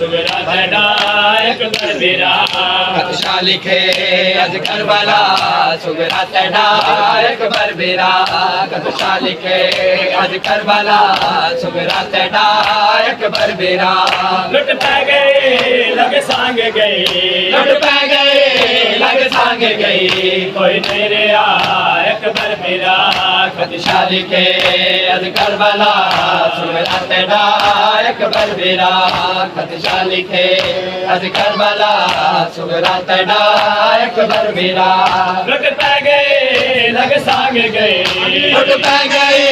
सुगरा तैनायक बरबीरा कदशा लिखे अज करबला सुगरा तैनायक बरबीरा कदशा लिखे अज करबला सुगरा तैनायक बरबीरा लुट पै गए लग सांग गई लुट पै गए लग सांग गई कोई तेरे आयक बरबीरा कदशा लिखे अज करबला सुगरा तैनायक बरबीरा कदशा लिखे अज करबला सुगरा तैनायक बरबीरा लुट पै गए लग सांग गई लुट पै गए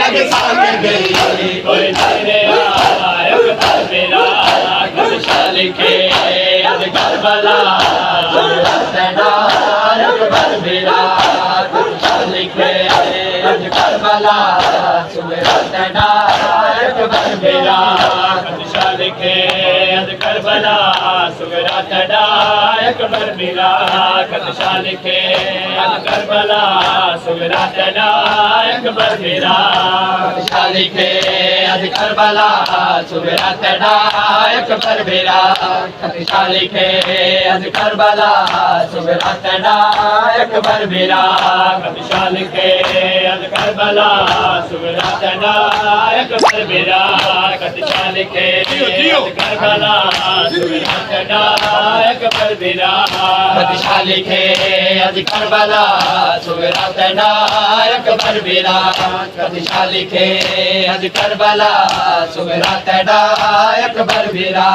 लग सांग गई कोई तेरे आयक बरबीरा कदशा लिखे अज करबला सुगरा तैनायक बरबीरा कदशा लिखे अज करबला सुगरा तैनायक बरबीरा कदशा लिखे अज करबला सुगरा तैनायक बरबीरा कदशा लिखे अज करबला सुगरा तैनायक बरबीरा कदशा लिखे अज करबला सुगरा तैनायक बरबीरा कदशा लिखे अज करबला सुगरा तैनायक बरबीरा कदशा लिखे अज करबला सुगरा तैनायक बरबीरा कदशा लिखे अज करबला सुगरा तैनायक बरबीरा कदशा लिखे अज करबला सुगरा तैनायक बरबीरा कदशा लिखे अज करबला सुगरा तैनायक बरबीरा